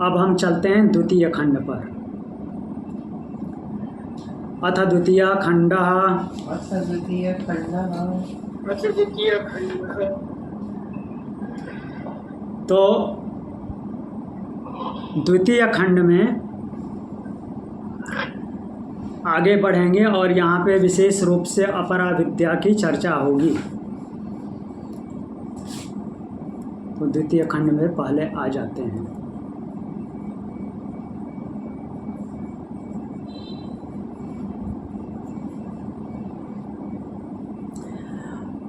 अब हम चलते हैं द्वितीय खंड पर। अथ द्वितीय खंडः। तो द्वितीय खंड में आगे बढ़ेंगे और यहाँ पे विशेष रूप से अपरा विद्या की चर्चा होगी। तो द्वितीय खंड में पहले आ जाते हैं।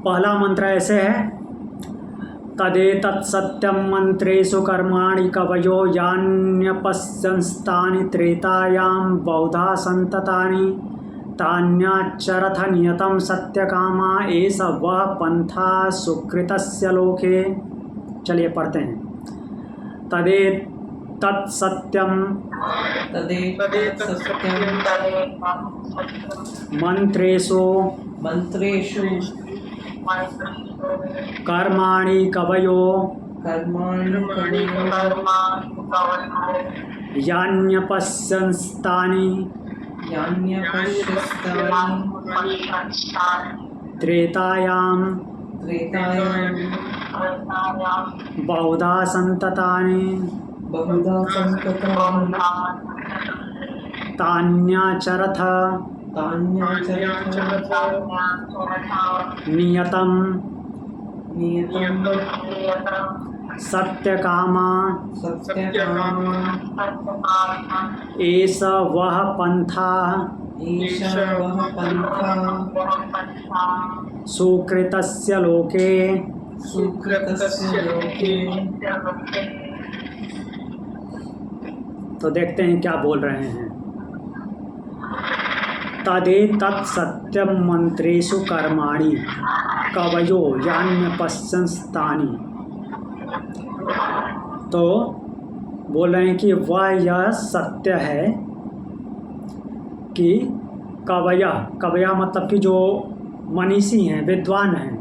पहला मंत्र ऐसे है, तदेतत् सत्यं मंत्रेषु कर्माणि कवयो यान्यपश्यंस्तानि त्रेतायां बहुधा सन्ततानि तान्याचरथ नियतं सत्यकामा एष वः पंथा सुकृतस्य लोके। चलिए पढ़ते हैं। तदेतत् सत्यं मंत्रेषु कर्माणि कवयो यान्यपश्यंस्तानि त्रेतायां बहुधा सन्ततानि तान्याचरथ नियतं सत्यकामा एष वः पंथा सुकृतस्य लोके। तो देखते हैं क्या बोल रहे हैं। तदेतत् सत्यं मंत्रेषु कर्माणि कवयो यान्यपश्यंस्तानि। तो बोल रहे हैं कि वह यह सत्य है कि कवया मतलब कि जो मनीषी हैं, विद्वान हैं,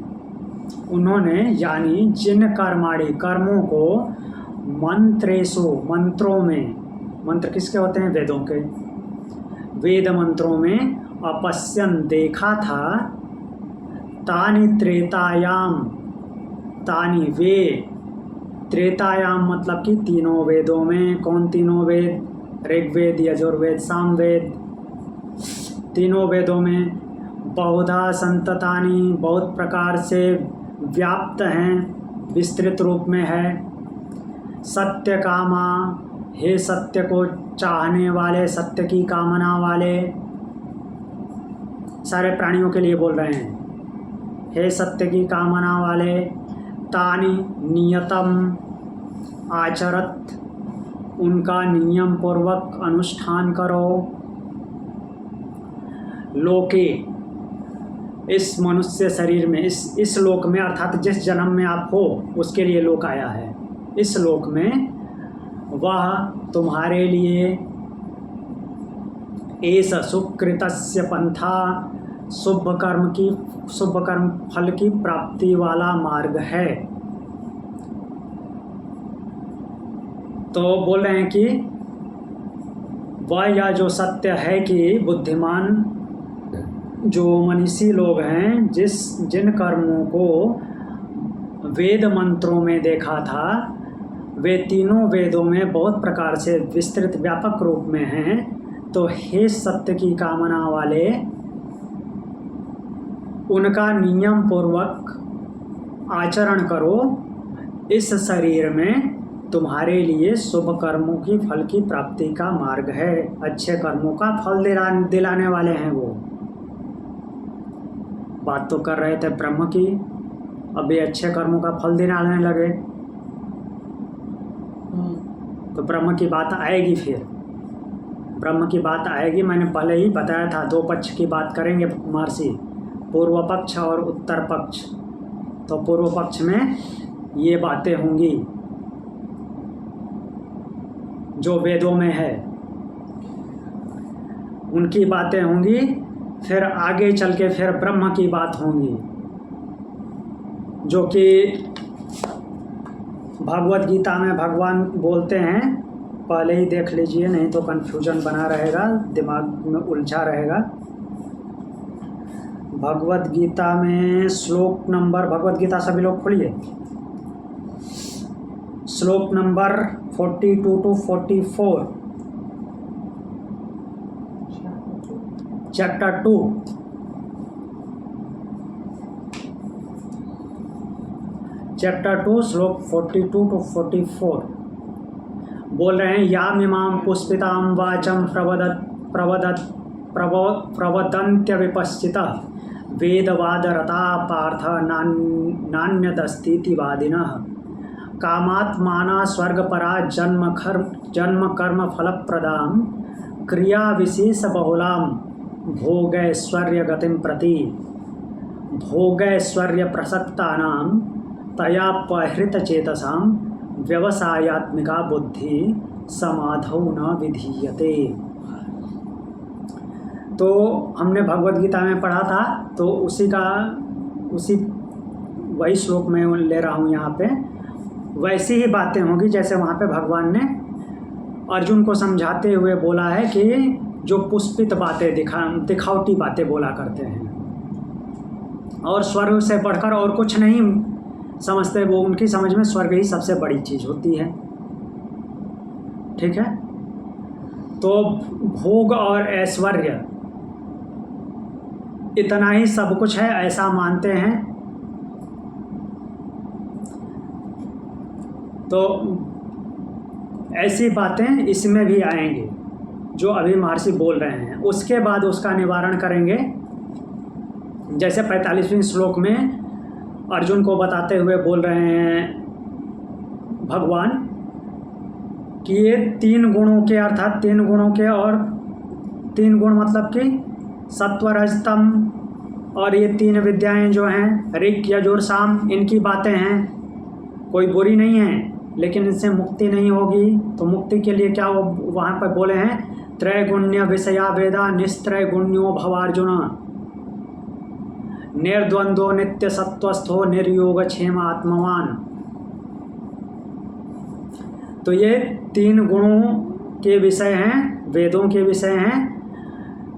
उन्होंने यानी जिन कर्मों को मंत्रेषु मंत्रों में, मंत्र किसके होते हैं? वेदों के, वेद मंत्रों में अपश्यन देखा था, तानि त्रेतायाम, तानि वे, त्रेतायाम मतलब कि तीनों वेदों में। कौन तीनों वेद? ऋग्वेद, यजुर्वेद, सामवेद, तीनों वेदों में बहुधा संततानि, बहुत प्रकार से व्याप्त हैं, विस्तृत रूप में है। सत्य कामा, हे सत्य को चाहने वाले, सत्य की कामना वाले, सारे प्राणियों के लिए बोल रहे हैं, हे सत्य की कामना वाले। तानि नियतम आचरत, उनका नियम पूर्वक अनुष्ठान करो। लोके, इस मनुष्य शरीर में, इस लोक में, अर्थात जिस जन्म में आप हो उसके लिए लोक आया है। इस लोक में वह तुम्हारे लिए एष सुकृतस्य पंथा, शुभ कर्म फल की प्राप्ति वाला मार्ग है। तो बोल रहे हैं कि वह यह जो सत्य है कि बुद्धिमान जो मनीषी लोग हैं, जिन कर्मों को वेद मंत्रों में देखा था, वे तीनों वेदों में बहुत प्रकार से विस्तृत व्यापक रूप में हैं। तो हे सत्य की कामना वाले, उनका नियम पूर्वक आचरण करो। इस शरीर में तुम्हारे लिए शुभ कर्मों की फल की प्राप्ति का मार्ग है, अच्छे कर्मों का फल दिलाने वाले हैं वो। बात तो कर रहे थे ब्रह्म की, अब ये अच्छे कर्मों का फल दिलाने लगे। तो ब्रह्म की बात आएगी, फिर ब्रह्म की बात आएगी। मैंने पहले ही बताया था, दो पक्ष की बात करेंगे महर्षि, पूर्व पक्ष और उत्तर पक्ष। तो पूर्व पक्ष में ये बातें होंगी जो वेदों में है, उनकी बातें होंगी। फिर आगे चल के फिर ब्रह्म की बात होंगी, जो कि भगवत गीता में भगवान बोलते हैं पहले ही देख लीजिए, नहीं तो कन्फ्यूजन बना रहेगा, दिमाग में उलझा रहेगा। भगवत गीता में श्लोक नंबर, भगवत गीता सभी लोग खोलिए, श्लोक नंबर 42 to 44, चैप्टर 2। चैप्टर 2 श्लोक 42 to 44 बोल रहे हैं, यामिमां पुष्पितां वाचं प्रवदन्त्य विपश्चितः वेदवादरता पार्थ नान्यदस्तीति वादिनः कामात्माना स्वर्गपरा जन्म कर्म फलप्रदां क्रिया विशेष बहुलां भोगैश्वर्य गतिं प्रति भोगैश्वर्य प्रसक्तानां तयापहृत चेतसां व्यवसायात्मिका बुद्धि समाधौ न विधीयते। तो हमने भगवत गीता में पढ़ा था, तो उसी वही श्लोक में ले रहा हूँ यहाँ पे। वैसी ही बातें होंगी जैसे वहाँ पे भगवान ने अर्जुन को समझाते हुए बोला है कि जो पुष्पित बातें दिखावटी बातें बोला करते हैं और स्वर्ग से बढ़कर और कुछ नहीं समझते, वो उनकी समझ में स्वर्ग ही सबसे बड़ी चीज़ होती है। ठीक है, तो भोग और ऐश्वर्य इतना ही सब कुछ है ऐसा मानते हैं। तो ऐसी बातें इसमें भी आएंगी जो अभी महर्षि बोल रहे हैं। उसके बाद उसका निवारण करेंगे, जैसे 45वें श्लोक में अर्जुन को बताते हुए बोल रहे हैं भगवान कि ये 3 गुणों के, अर्थात 3 गुणों के, और 3 गुण मतलब कि सत्व रज तम, और ये 3 विद्याएं जो हैं ऋग यजुर साम, इनकी बातें हैं, कोई बुरी नहीं है, लेकिन इनसे मुक्ति नहीं होगी। तो मुक्ति के लिए क्या वो वहाँ पर बोले हैं, त्रैगुण्य विषया वेदा निस्त्रैगुण्यो भवार्जुन निर्द्वंद्वो नित्य सत्वस्थो निर्योग क्षेम आत्मवान। तो ये 3 गुणों के विषय हैं, वेदों के विषय हैं।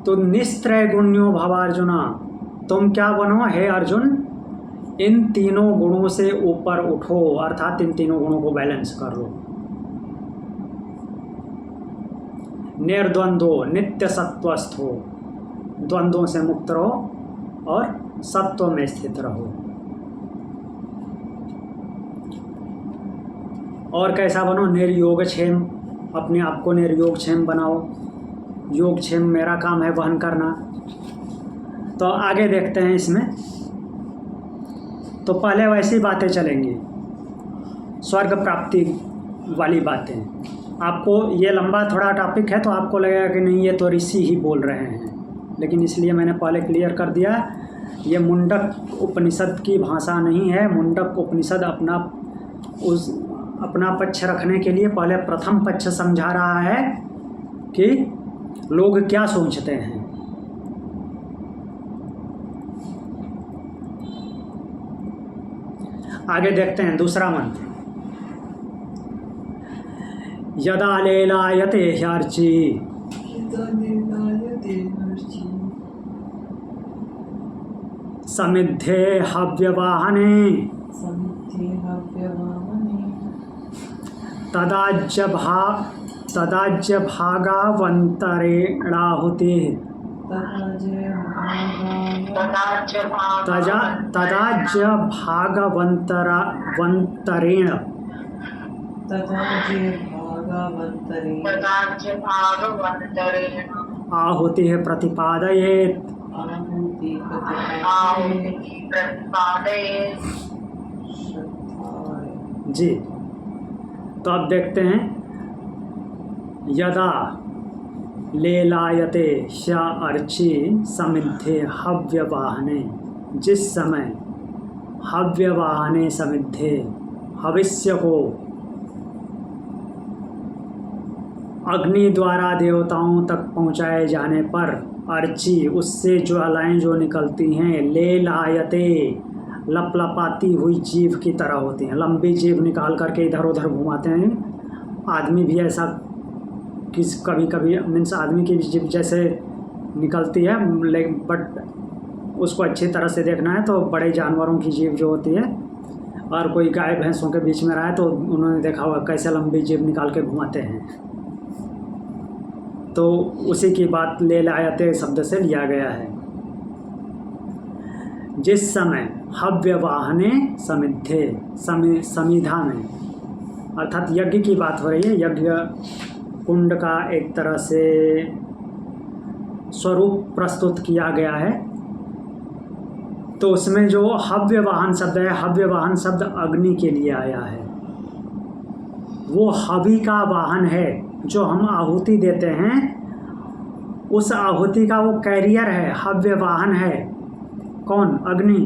तो निस्त्रैगुण्यो भवार्जुना, तुम क्या बनो हे अर्जुन, इन 3 गुणों से ऊपर उठो, अर्थात इन 3 गुणों को बैलेंस कर लो। निर्द्वंद्वो नित्य सत्वस्थो, द्वंद्वों से मुक्त रहो और सत्व में स्थित रहो। और कैसा बनो, निर्योगक्षेम, अपने आप को निर्योगक्षेम बनाओ। योगक्षेम मेरा काम है वहन करना। तो आगे देखते हैं इसमें। तो पहले वैसी बातें चलेंगी, स्वर्ग प्राप्ति वाली बातें। आपको ये लंबा थोड़ा टॉपिक है तो आपको लगेगा कि नहीं ये तो ऋषि ही बोल रहे हैं, लेकिन इसलिए मैंने पहले क्लियर कर दिया, ये मुंडक उपनिषद की भाषा नहीं है। मुंडक उपनिषद अपना पक्ष रखने के लिए पहले प्रथम पक्ष समझा रहा है कि लोग क्या सोचते हैं। आगे देखते हैं दूसरा मंत्र। यदा लेलायते ह्यार्ची समिद्धे हव्यवाहने तदाज्य भागावंतरेणाहुति तदाज्य भागवंतरेण आहुति प्रतिपादयेत्। जी, तो अब देखते हैं, यदा लेलायते ह्या अर्ची समिद्धे हव्यवाहने, जिस समय हव्यवाहने समिद्धे, हविष्य को अग्नि द्वारा देवताओं तक पहुँचाए जाने पर अर्ची, उससे ज्वालाएँ जो निकलती हैं, लेलायते, लपलपाती हुई जीव की तरह होती हैं। लंबी जीव निकाल करके इधर उधर घुमाते हैं, आदमी भी ऐसा किस कभी कभी मीन्स आदमी की जीभ जैसे निकलती है, लेकिन बट उसको अच्छी तरह से देखना है तो बड़े जानवरों की जीभ जो होती है, और कोई गाय भैंसों के बीच में रहा है तो उन्होंने देखा होगा कैसे लंबी जीभ निकाल के घुमाते हैं। तो उसी की बात ले लायते शब्द से लिया गया है। जिस समय हव्यवाहने समिद्धे, समिधा में, अर्थात यज्ञ की बात हो रही है। यज्ञ कुंड का एक तरह से स्वरूप प्रस्तुत किया गया है। तो उसमें जो हव्यवाहन शब्द है, हव्यवाहन शब्द अग्नि के लिए आया है। वो हवि का वाहन है, जो हम आहुति देते हैं उस आहुति का वो कैरियर है, हव्यवाहन है। कौन? अग्नि।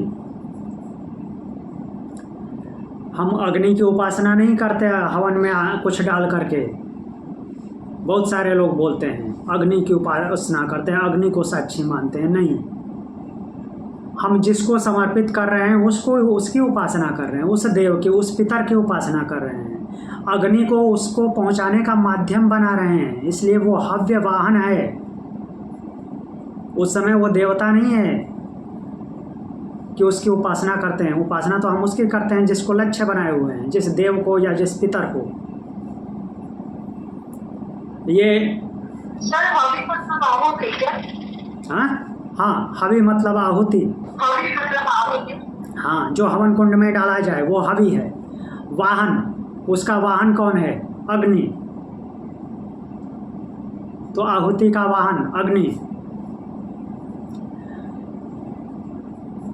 हम अग्नि की उपासना नहीं करते हवन में कुछ डाल करके। बहुत सारे लोग बोलते हैं अग्नि की उपासना करते हैं, अग्नि को साक्षी मानते हैं। नहीं, हम जिसको समर्पित कर रहे हैं उसको, उसकी उपासना कर रहे हैं, उस देव की, उस पितर की उपासना कर रहे हैं। अग्नि को उसको पहुंचाने का माध्यम बना रहे हैं, इसलिए वो हव्य वाहन है। उस समय वो देवता नहीं है कि उसकी उपासना करते हैं। उपासना तो हम उसकी करते हैं जिसको लक्ष्य बनाए हुए हैं, जिस देव को या जिस पितर को। ये सर हवि मतलब आहुति क्या? हाँ, हवि मतलब आहुति। हवि मतलब आहुति। हाँ, जो हवन कुंड में डाला जाए वो हवि है। वाहन, उसका वाहन कौन है? अग्नि। तो आहुति का वाहन अग्नि।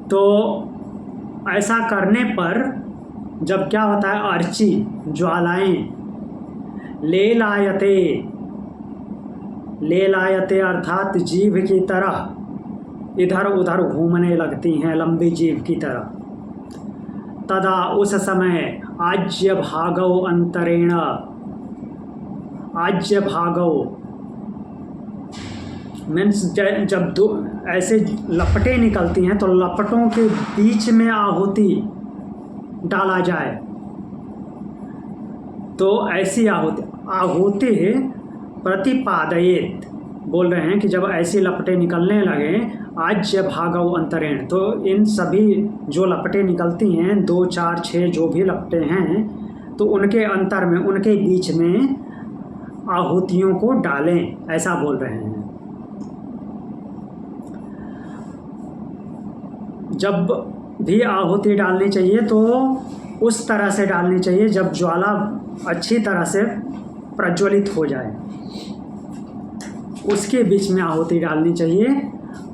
तो ऐसा करने पर जब क्या होता है, अर्ची ज्वालाएं ले लायते अर्थात जीभ की तरह इधर उधर घूमने लगती हैं, लंबी जीभ की तरह। तदा उस समय आज्य भागौ अंतरेण, आज्य भागौ मीन्स जब दो ऐसे लपटें निकलती हैं तो लपटों के बीच में आहुति डाला जाए। तो ऐसी आहुति प्रतिपादयेत, बोल रहे हैं कि जब ऐसी लपटें निकलने लगे, आज्य भागौ अंतरेण, तो इन सभी जो लपटें निकलती हैं, 2, 4, 6 जो भी लपटें हैं, तो उनके अंतर में, उनके बीच में आहुतियों को डालें, ऐसा बोल रहे हैं। जब भी आहुति डालनी चाहिए तो उस तरह से डालनी चाहिए जब ज्वाला अच्छी तरह से प्रज्वलित हो जाए, उसके बीच में आहुति डालनी चाहिए।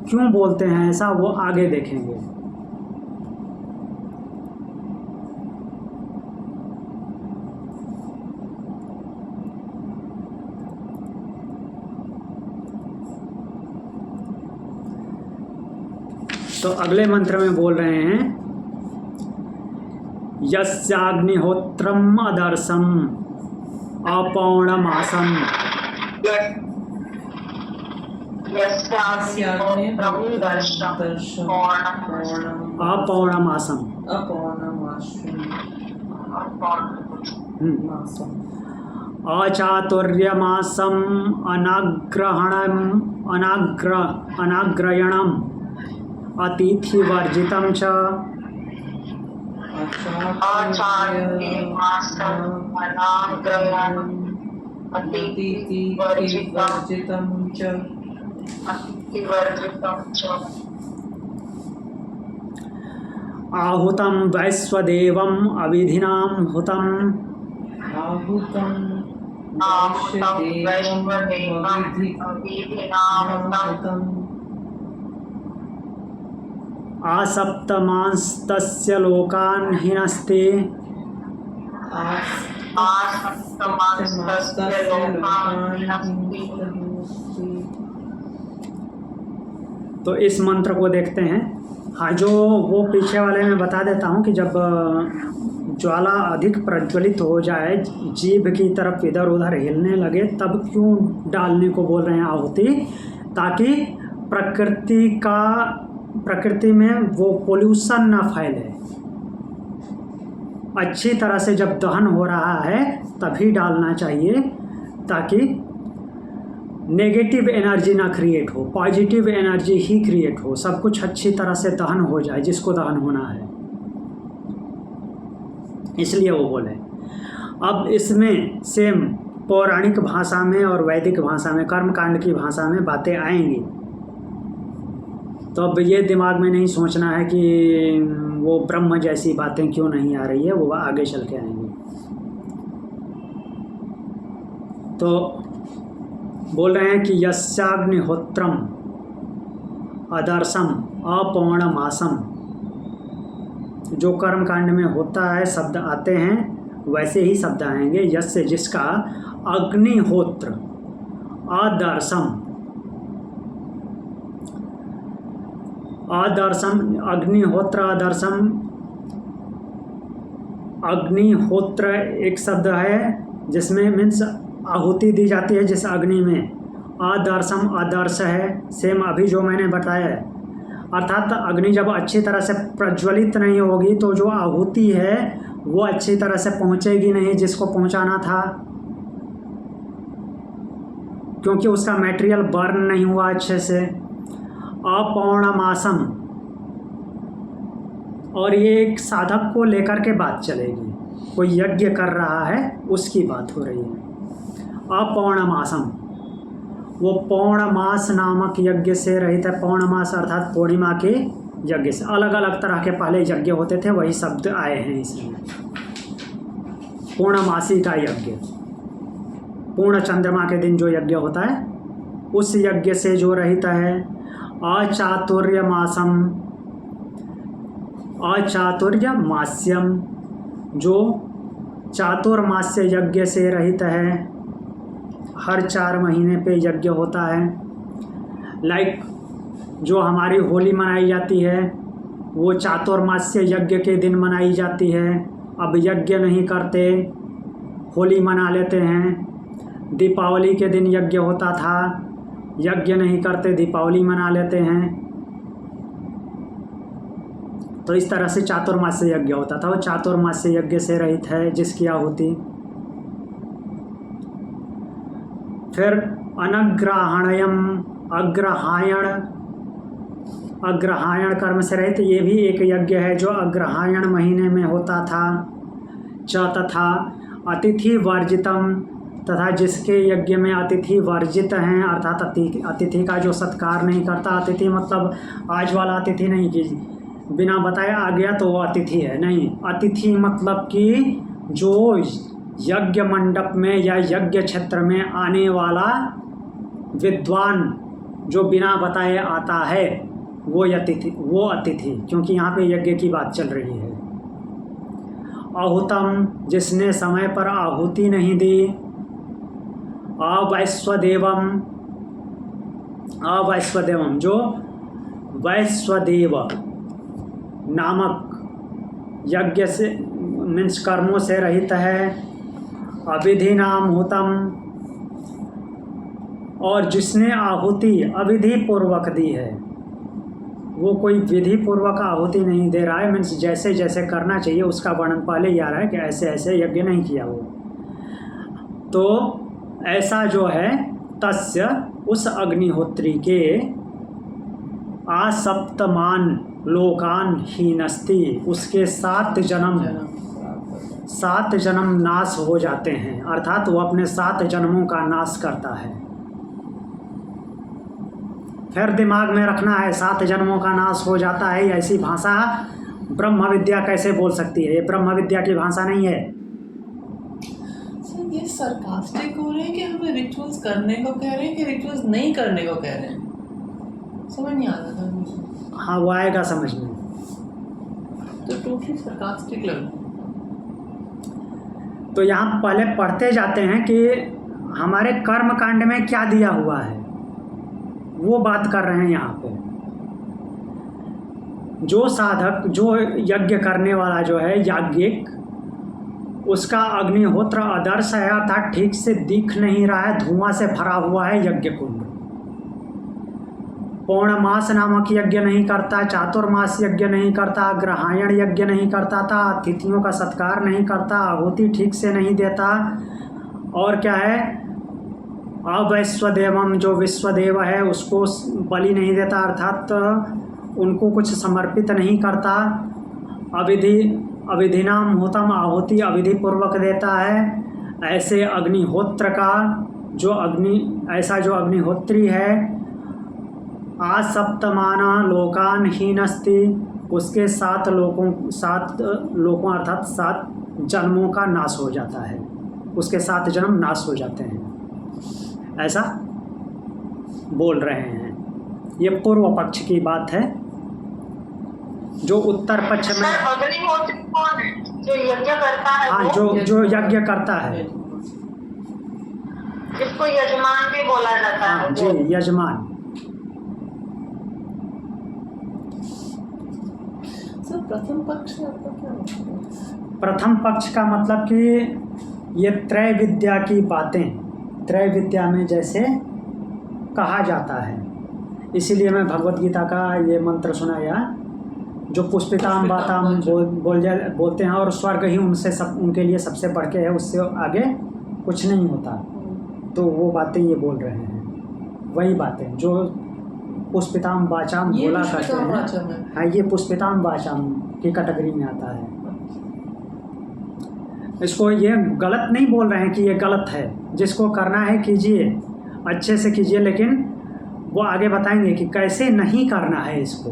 क्यों बोलते हैं ऐसा, वो आगे देखेंगे। तो अगले मंत्र में बोल रहे हैं, यस्याग्निहोत्रम अदर्शम अपौर्णमासम, अपौर्णमासम, अचातुर्यमासम अनाग्रयणम अतिथिवर्जितं च, आहुतं वैश्वदेवं अविधिनां हुतं, आसप्तमांस्तस्य लोकान् हिनस्ते, तो इस मंत्र को देखते हैं। हाँ, जो वो पीछे वाले में बता देता हूँ कि जब ज्वाला अधिक प्रज्वलित हो जाए, जीभ की तरफ इधर उधर हिलने लगे, तब क्यों डालने को बोल रहे हैं आहुति, ताकि प्रकृति में वो पोल्यूशन ना फैले। अच्छी तरह से जब दहन हो रहा है तभी डालना चाहिए, ताकि नेगेटिव एनर्जी ना क्रिएट हो, पॉजिटिव एनर्जी ही क्रिएट हो, सब कुछ अच्छी तरह से दहन हो जाए जिसको दहन होना है, इसलिए वो बोले। अब इसमें सेम पौराणिक भाषा में और वैदिक भाषा में, कर्मकांड की भाषा में बातें आएंगी, तो अब ये दिमाग में नहीं सोचना है कि वो ब्रह्म जैसी बातें क्यों नहीं आ रही है, वो आगे चल के आएंगी। तो बोल रहे हैं कि यस्याग्निहोत्रम अदर्शम अपौर्णमासम, जो कर्म कांड में होता है शब्द आते हैं वैसे ही शब्द आएंगे। यस्य जिसका अग्निहोत्र आदर्शम, आदर्शम अग्निहोत्र आदर्शम, अग्निहोत्र एक शब्द है जिसमें मीन्स आहुति दी जाती है जिस अग्नि में। आदर्शम आदर्श है, सेम अभी जो मैंने बताया है, अर्थात अग्नि जब अच्छी तरह से प्रज्वलित नहीं होगी तो जो आहुति है वो अच्छी तरह से पहुंचेगी नहीं जिसको पहुंचाना था, क्योंकि उसका मटेरियल बर्न नहीं हुआ अच्छे से। अपौर्णमासम, और ये एक साधक को लेकर के बात चलेगी, कोई यज्ञ कर रहा है उसकी बात हो रही है। अपौर्णमासम, वो पौर्णमास नामक यज्ञ से रहित है। पौर्णमास अर्थात पूर्णिमा के यज्ञ से, अलग अलग तरह के पहले यज्ञ होते थे, वही शब्द आए हैं इसमें। पूर्णमासी का यज्ञ, पूर्ण चंद्रमा के दिन जो यज्ञ होता है उस यज्ञ से जो रहित है। अचातुर्यमासम, अचातुर्यमास्यम, जो चातुर्मास्य यज्ञ से रहित है, हर 4 महीने पे यज्ञ होता है। लाइक जो हमारी होली मनाई जाती है वो चातुर्मास्य यज्ञ के दिन मनाई जाती है। अब यज्ञ नहीं करते, होली मना लेते हैं। दीपावली के दिन यज्ञ होता था, यज्ञ नहीं करते, दीपावली मना लेते हैं। तो इस तरह से चातुर्मास्य यज्ञ होता था, वो चातुर्मास्य यज्ञ से रहित है जिसकी आहुति। फिर अनग्रहणयम, अग्रहायण, अग्रहायण कर्म से रहित, ये भी एक यज्ञ है जो अग्रहायण महीने में होता था। च तथा अतिथि वर्जितम, तथा जिसके यज्ञ में अतिथि वर्जित हैं, अर्थात अतिथि का जो सत्कार नहीं करता। अतिथि मतलब आज वाला अतिथि नहीं कि बिना बताए आ गया तो वो अतिथि है, नहीं। अतिथि मतलब कि जो यज्ञ मंडप में या यज्ञ क्षेत्र में आने वाला विद्वान जो बिना बताए आता है वो अतिथि, क्योंकि यहाँ पे यज्ञ की बात चल रही है। आहुतम, जिसने समय पर आहुति नहीं दी। अवैश्वदेवम, अवैश्वदेवम, जो वैश्वदेव नामक यज्ञ से मीन्स कर्मों से रहित है। अविधि नाम होतम, और जिसने आहुति अविधि पूर्वक दी है, वो कोई विधि पूर्वक आहुति नहीं दे रहा है, मीन्स जैसे जैसे करना चाहिए उसका वर्णन पहले ही आ रहा है कि ऐसे ऐसे यज्ञ नहीं किया वो। तो ऐसा जो है तस्य, उस अग्निहोत्री के आसप्तमान लोकान हीनस्ति, उसके 7 जन्म नाश हो जाते हैं, अर्थात वो अपने 7 जन्मों का नाश करता है। फिर दिमाग में रखना है 7 जन्मों का नाश हो जाता है, ऐसी भाषा ब्रह्म विद्या कैसे बोल सकती है? ये ब्रह्म विद्या की भाषा नहीं है। ये सरकास्टिक हो रहे हैं कि हमें रिचुअल्स करने को कह रहे हैं कि रिचुअल्स नहीं करने को कह रहे हैं? समझ नहीं आ रहा था मुझे। हाँ, वो आएगा समझ में। तो टोटली सरकास्टिक लग रहा है। तो यहाँ पहले पढ़ते जाते हैं कि हमारे कर्म कांड में क्या दिया हुआ है, वो बात कर रहे हैं यहाँ पे। जो साधक, जो यज्ञ करने वाला जो है याज्ञिक, उसका अग्निहोत्र आदर्श है, अर्थात ठीक से दिख नहीं रहा है, धुआं से भरा हुआ है यज्ञ कुंड। पौर्णमास नामक यज्ञ नहीं करता, चातुर्मास यज्ञ नहीं करता, ग्रहायण यज्ञ नहीं करता था, अतिथियों का सत्कार नहीं करता, आहुति ठीक से नहीं देता, और क्या है अवैश्वदेवम, जो विश्वदेव है उसको बलि नहीं देता, अर्थात उनको कुछ समर्पित नहीं करता। अविधिनाम होतम, आहुति अविधि पूर्वक देता है। ऐसे अग्निहोत्र का जो अग्निहोत्री है, आसप्तमाना लोकान हीनस्ति, उसके 7 लोकों अर्थात 7 जन्मों का नाश हो जाता है, उसके 7 जन्म नाश हो जाते हैं, ऐसा बोल रहे हैं। ये पूर्व पक्ष की बात है। जो उत्तर पक्ष में, अग्निहोत्र कौन है? जो यज्ञ करता है? हाँ, वो? जो यज्ञ करता है, जिसको यजमान भी बोला जाता हाँ है। जी, यजमान। सर प्रथम पक्ष आपका क्या मतलब है? प्रथम पक्ष का मतलब कि ये त्रय विद्या की बातें त्रय विद्या में जैसे कहा जाता है, इसीलिए मैं भगवत गीता का ये मंत्र सुनाया, जो पुष्पिताम बाताम बोलते हैं, और स्वर्ग ही उनके लिए सबसे बढ़ के है, उससे आगे कुछ नहीं होता। तो वो बातें ये बोल रहे हैं, वही बातें जो पुष्पिताम वाचाम बोला करते हैं। हाँ, ये पुष्पिताम वाचाम की कैटेगरी में आता है। इसको ये गलत नहीं बोल रहे हैं कि ये गलत है, जिसको करना है कीजिए, अच्छे से कीजिए, लेकिन वो आगे बताएंगे कि कैसे नहीं करना है, इसको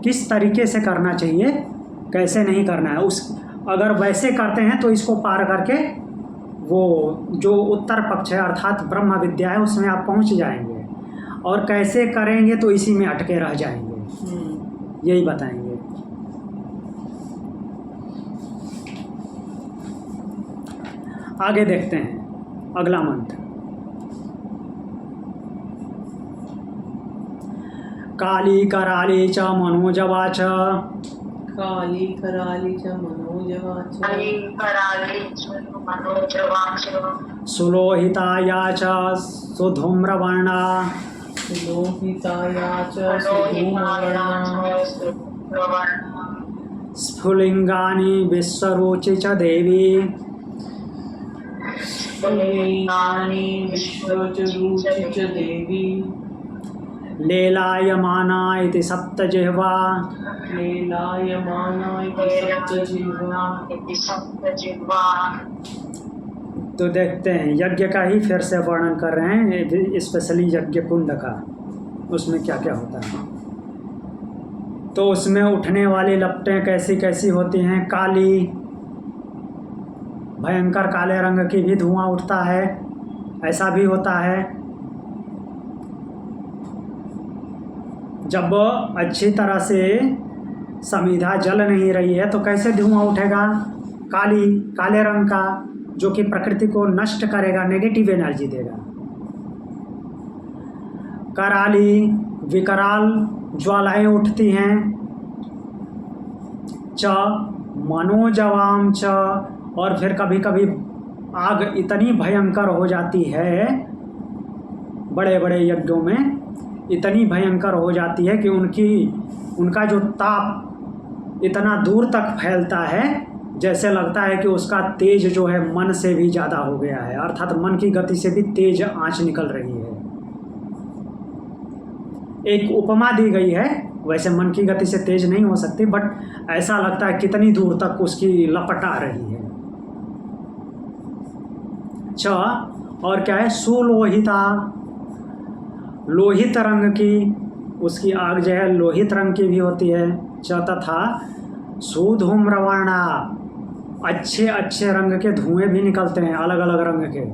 किस तरीके से करना चाहिए, कैसे नहीं करना है। अगर वैसे करते हैं तो इसको पार करके वो जो उत्तर पक्ष है अर्थात ब्रह्म विद्या है उसमें आप पहुंच जाएंगे, और कैसे करेंगे तो इसी में अटके रह जाएंगे, यही बताएंगे। आगे देखते हैं अगला मंत्र। काली कराली च मनोजवा च, काली कराली च मनोजवा च, काली कराली च मनोजवा च, सुलोहिताया च सुधूम्रवर्णा, सुलोहिताया च लोहिताया सुधूम्रवर्णा, च सुवर्णा, स्फुलिंगानि विश्वरुचि च देवी, स्फुलिंगानि विश्वचरूचि च देवी, लेलायमाना इति सप्तजिह्वा, लीलायमाना इति सप्तजिह्वा। इति सप्तजिह्वा। तो देखते हैं यज्ञ का ही फिर से वर्णन कर रहे हैं, स्पेशली यज्ञ कुंड का, उसमें क्या क्या होता है। तो उसमें उठने वाली लपटें कैसी कैसी होती हैं, काली, भयंकर काले रंग की भी धुआं उठता है, ऐसा भी होता है। जब अच्छी तरह से समिधा जल नहीं रही है तो कैसे धुआं उठेगा, काले रंग का, जो कि प्रकृति को नष्ट करेगा, नेगेटिव एनर्जी देगा। कराली, विकराल ज्वालाएं उठती हैं। च मनोजवाम च, और फिर कभी कभी आग इतनी भयंकर हो जाती है, बड़े बड़े यज्ञों में इतनी भयंकर हो जाती है कि उनका जो ताप इतना दूर तक फैलता है, जैसे लगता है कि उसका तेज जो है मन से भी ज़्यादा हो गया है, अर्थात मन की गति से भी तेज आंच निकल रही है। एक उपमा दी गई है, वैसे मन की गति से तेज नहीं हो सकती, बट ऐसा लगता है कितनी दूर तक उसकी लपट आ रही है। च, और क्या है, सुलोहिता, लोहित रंग की, उसकी आग जो है लोहित रंग की भी होती है। च तथा सुधूम्रवर्णा, अच्छे अच्छे रंग के धुएं भी निकलते हैं, अलग अलग रंग के।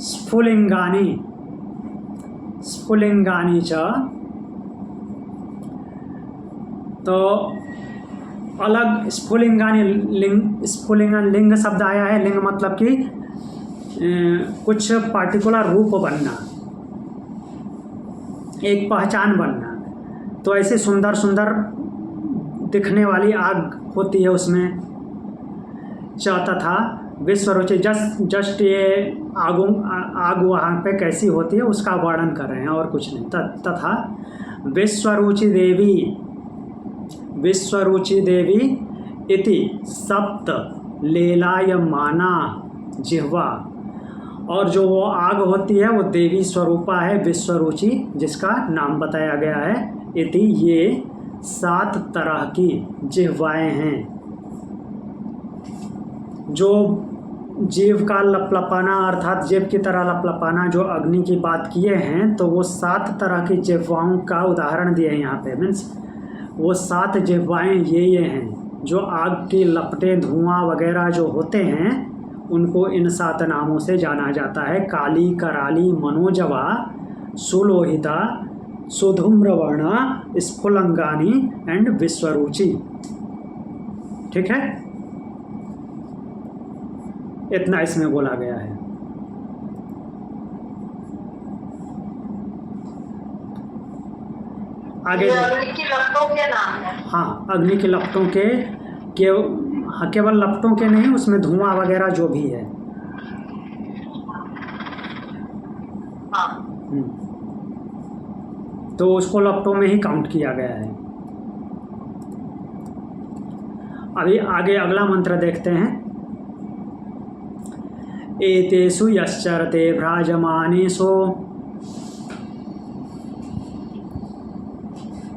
स्फुलिंगानी च, तो अलग स्फुलिंगानी, लिंग शब्द आया है। लिंग मतलब कि कुछ पार्टिकुलर रूप बनना, एक पहचान बनना। तो ऐसे सुंदर सुंदर दिखने वाली आग होती है उसमें। च तथा विश्वरुचि, जस्ट ये आग वहाँ पे कैसी होती है उसका वर्णन कर रहे हैं, और कुछ नहीं। तथा विश्वरुचि देवी इति लेलायमाना जिह्वा। और जो वो आग होती है वो देवी स्वरूपा है विश्वरुचि, जिसका नाम बताया गया है। इति ये 7 तरह की जिह्वाएं हैं। जो जीव का लपलपाना अर्थात जीव की तरह लपलपाना जो अग्नि की बात किए हैं, तो वो 7 तरह की जिह्वाओं का उदाहरण दिए हैं यहाँ पे। मीन्स वो 7 जिह्वाएं ये हैं जो आग की लपटें धुआं वगैरह जो होते हैं उनको इन 7 नामों से जाना जाता है। काली, कराली, मनोजवा, सुलोहिता, सुधूम्रवर्णा, स्फुलंगानी एंड विश्वरुचि। ठीक है, इतना इसमें बोला गया है। आगे ये अग्नि की लपटों के नाम है। हाँ, अग्नि की लपटों के केवल लपटों के नहीं, उसमें धुआं वगैरह जो भी है। हाँ। तो उसको लपटों में ही काउंट किया गया है। अभी आगे अगला मंत्र देखते हैं। एतेषु यश्चरते भ्राजमानेषु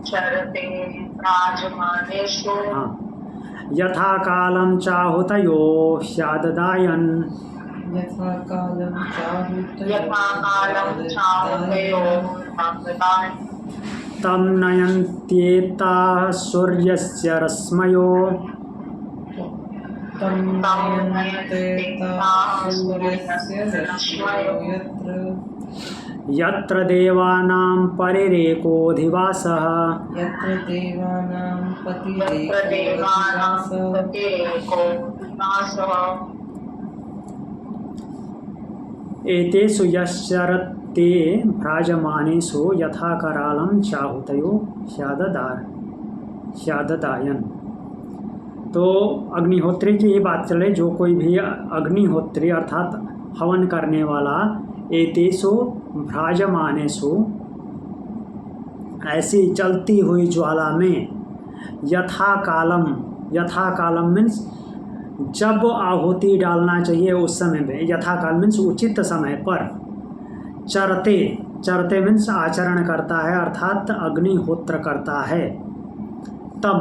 चरते राजमानेषु हाँ, यथा कालं चाहुतयो ह्याददायन् यथा कालं चाहुतयो भगवान् तं नयन्त्येताः सूर्यस्य रश्मयो तं नयन्ते सूर्यस्य रश्मयो यत्र देवानां परिरेकोऽधिवासः यत्र देवानां देवानां पतिरेको विनाशः एतेषु यश्चरते भ्राजमानेषु यथा करालं चाहुतयो ह्याददायन्। तो अग्निहोत्री की ये बात चले, जो कोई भी अग्निहोत्री अर्थात हवन करने वाला, एतेषु भ्राजमानेषु ऐसी चलती हुई ज्वाला में, यथा कालम मीन्स जब आहुति डालना चाहिए उस समय में, यथा काल मीन्स उचित समय पर, चरते मीन्स आचरण करता है अर्थात अग्निहोत्र करता है, तब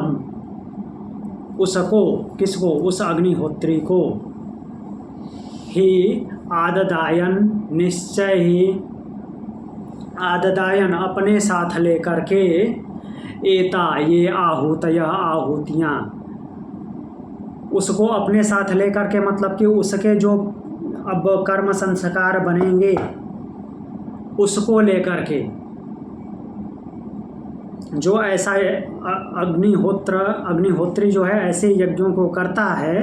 उसको, किसको, उस अग्निहोत्री को, ही आददायन निश्चय ही, आददायन अपने साथ लेकर के, एता ये आहुतियाँ, उसको अपने साथ लेकर के मतलब कि उसके जो अब कर्म संस्कार बनेंगे उसको लेकर के, जो ऐसा अग्निहोत्री जो है ऐसे यज्ञों को करता है,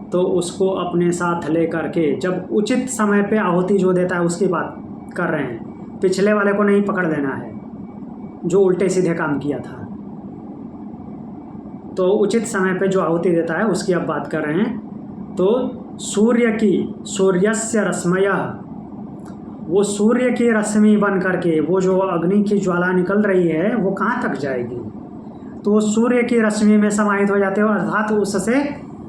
तो उसको अपने साथ लेकर के जब उचित समय पे आहुति जो देता है उसकी बात कर रहे हैं। पिछले वाले को नहीं पकड़ लेना है जो उल्टे सीधे काम किया था। तो उचित समय पे जो आहुति देता है उसकी अब बात कर रहे हैं। तो सूर्यस्य रश्मयः, वो सूर्य की रश्मि बन करके वो जो अग्नि की ज्वाला निकल रही है वो कहाँ तक जाएगी, तो वो सूर्य की रश्मि में समाहित हो जाते हो अर्थात उससे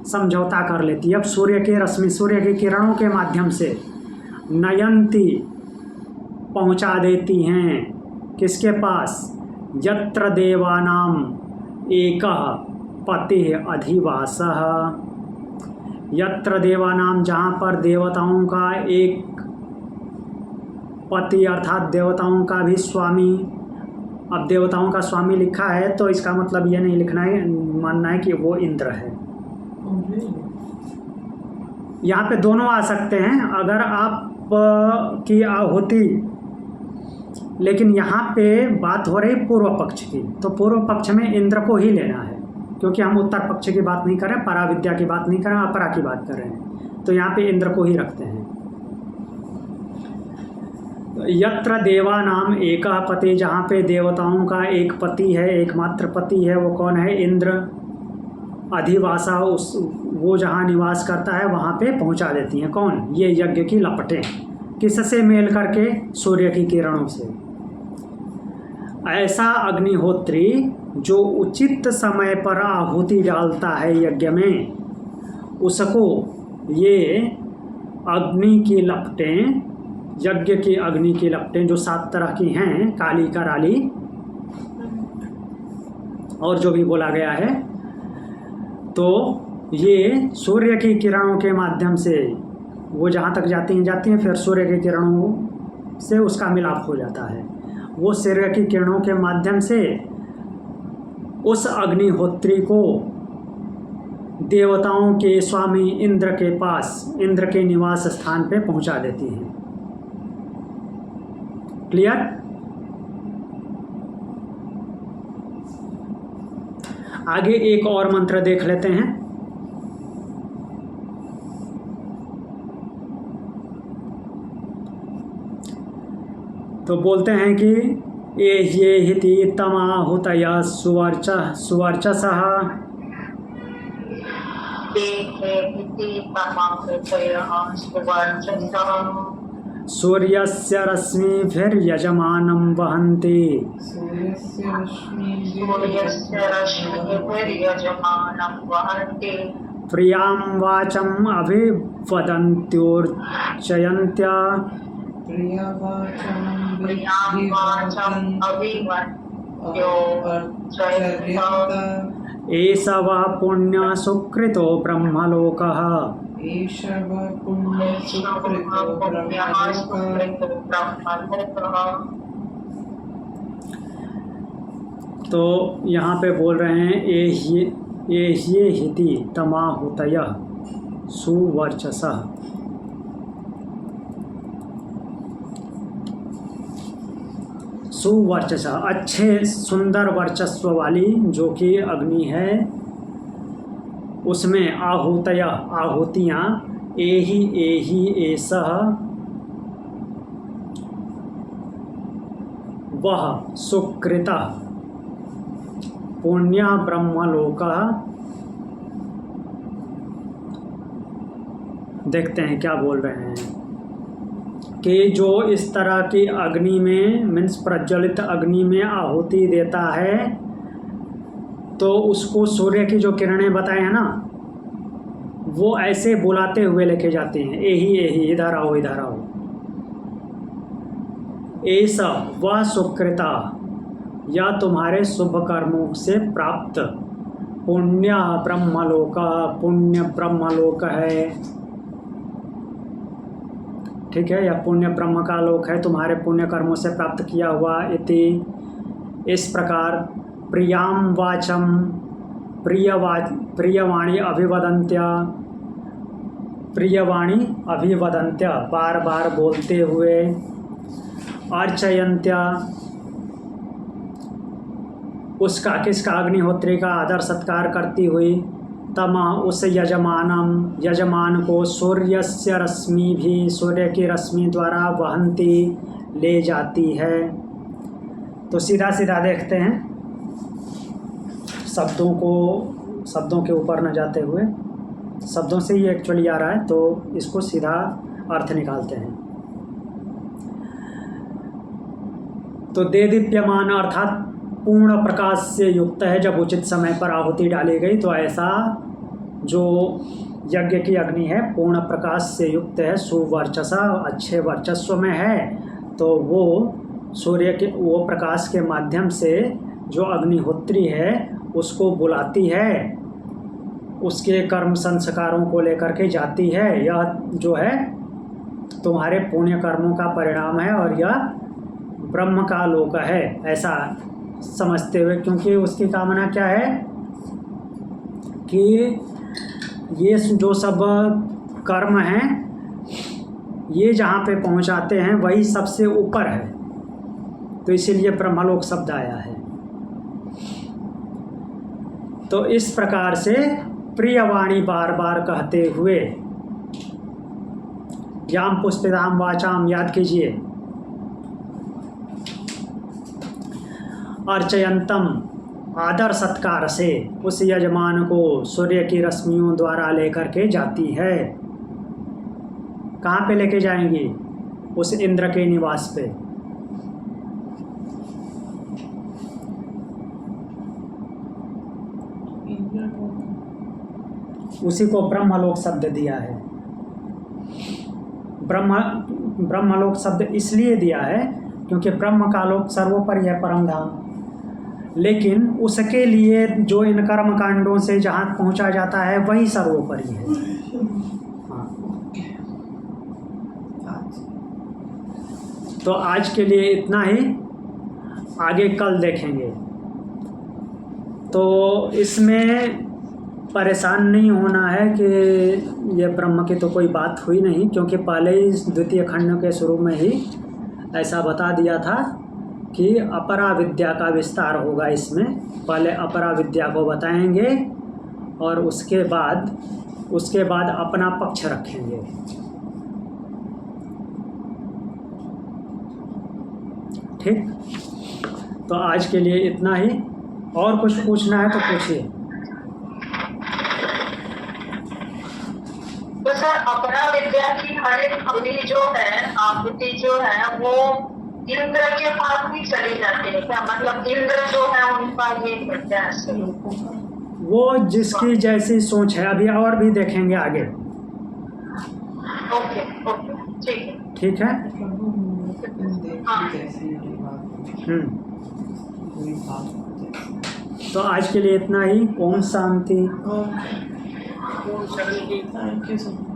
समझौता कर लेती है। अब सूर्य की रश्मि, सूर्य की किरणों के माध्यम से नयंती पहुँचा देती हैं किसके पास, यत्र देवानाम एकः पतिः अधिवासः, यत्र देवानाम जहाँ पर देवताओं का एक पति अर्थात देवताओं का भी स्वामी। अब देवताओं का स्वामी लिखा है तो इसका मतलब ये नहीं लिखना है, मानना है कि वो इंद्र है। यहाँ पे दोनों आ सकते हैं अगर आप की आहुति, लेकिन यहाँ पे बात हो रही पूर्व पक्ष की, तो पूर्व पक्ष में इंद्र को ही लेना है क्योंकि हम उत्तर पक्ष की बात नहीं कर रहे, पराविद्या की बात नहीं कर रहे, अपरा की बात कर रहे हैं, तो यहाँ पे इंद्र को ही रखते हैं। यत्र देवानाम एकः पति, जहाँ पे देवताओं का एक पति है, एकमात्र पति है, वो कौन है, इंद्र। अधिवासा, उस वो जहाँ निवास करता है वहाँ पे पहुँचा देती हैं कौन, ये यज्ञ की लपटें, किससे मेल करके, सूर्य की किरणों से। ऐसा अग्निहोत्री जो उचित समय पर आहुति डालता है यज्ञ में, उसको ये अग्नि की लपटें, यज्ञ की अग्नि की लपटें जो 7 तरह की हैं, काली कराली और जो भी बोला गया है, तो ये सूर्य की किरणों के माध्यम से वो जहाँ तक जाती हैं, फिर सूर्य की किरणों से उसका मिलाप हो जाता है। वो सूर्य की किरणों के माध्यम से उस अग्निहोत्री को देवताओं के स्वामी इंद्र के पास, इंद्र के निवास स्थान पे पहुंचा देती हैं। क्लियर? आगे एक और मंत्र देख लेते हैं। तो बोलते हैं कि ये हिति तमाहुतया सुवर्चसः सूर्यस्य रश्मिभिर्यजमानं वहन्ति प्रियां वाचम् अभिवदन्त्योर्चयन्त्या एष वः पुण्यसुकृतो ब्रह्मलोकः। तो यहाँ पे बोल रहे हैं ये हिति तमाहुतयः सुवर्चसः। सुवर्चस, अच्छे सुंदर वर्चस्व वाली जो कि अग्नि है, उसमें आहुतियाँ एहि एसह वह सुकृत पुण्य ब्रह्मलोकः। देखते हैं क्या बोल रहे हैं कि जो इस तरह की अग्नि में मीन्स प्रज्वलित अग्नि में आहुति देता है, तो उसको सूर्य की जो किरणें बताए हैं ना, वो ऐसे बुलाते हुए लेके जाते हैं, एही इधर आओ इधर आओ। ऐसा वह सुकृता, या तुम्हारे शुभ कर्मों से प्राप्त पुण्य ब्रह्मलोक, पुण्य ब्रह्मलोक है, ठीक है, या पुण्य ब्रह्म का लोक है, तुम्हारे पुण्य कर्मों से प्राप्त किया हुआ। इति इस प्रकार प्रियाम वाचम, प्रियवाणी अभिवदन्त्या, प्रियवाणी अभिवदन्त्या बार बार बोलते हुए, अर्चयन्त्या उसका किसका अग्निहोत्री का आदर सत्कार करती हुई, तमा उस यजमान को सूर्यस्य रश्मि भी, सूर्य की रश्मि द्वारा वहंती ले जाती है। तो सीधा सीधा देखते हैं, शब्दों के ऊपर न जाते हुए, शब्दों से ही एक्चुअली आ रहा है, तो इसको सीधा अर्थ निकालते हैं। तो दे दीप्यमान अर्थात पूर्ण प्रकाश से युक्त है। जब उचित समय पर आहुति डाली गई तो ऐसा जो यज्ञ की अग्नि है पूर्ण प्रकाश से युक्त है, सुवर्चसा, अच्छे वर्चस्व में है, तो वो सूर्य के वो प्रकाश के माध्यम से जो अग्निहोत्री है उसको बुलाती है, उसके कर्म संस्कारों को लेकर के जाती है। यह जो है तुम्हारे पुण्य कर्मों का परिणाम है और यह ब्रह्म का लोक है, ऐसा समझते हुए, क्योंकि उसकी कामना क्या है कि ये जो सब कर्म हैं ये जहाँ पे पहुँचाते हैं वही सबसे ऊपर है, तो इसीलिए ब्रह्मलोक शब्द आया है। तो इस प्रकार से प्रियवाणी बार बार कहते हुए, याम पुष्पिताम वाचाम याद कीजिए, अर्चयंतम आदर सत्कार से उस यजमान को सूर्य की रश्मियों द्वारा लेकर के जाती है। कहाँ पे लेके जाएंगी? उस इंद्र के निवास पे। उसी को ब्रह्मलोक शब्द दिया है। ब्रह्मलोक शब्द इसलिए दिया है क्योंकि ब्रह्म का लोक सर्वोपरि है, परम धाम। लेकिन उसके लिए जो इन कर्म कांडों से जहाँ पहुँचा जाता है वही सर्वोपरि है। हाँ। तो आज के लिए इतना ही, आगे कल देखेंगे। तो इसमें परेशान नहीं होना है कि ये ब्रह्म की तो कोई बात हुई नहीं, क्योंकि पहले ही द्वितीय खंड के शुरू में ही ऐसा बता दिया था कि अपरा विद्या का विस्तार होगा इसमें। पहले अपरा विद्या को बताएंगे और उसके बाद अपना पक्ष रखेंगे। ठीक, तो आज के लिए इतना ही। और कुछ पूछना है तो पूछिए। तो सर अपना विद्या की हर एक अपनी जो है आकृति जो है वो इंद्र के पास भी चली जाती है क्या? मतलब इंद्र जो है उनका ये विद्या है, वो जिसकी जैसी सोच है, अभी और भी देखेंगे आगे। ओके ओके ठीक है। ठीक है। तो आज के लिए इतना ही। ओम शांति। Thank you so much.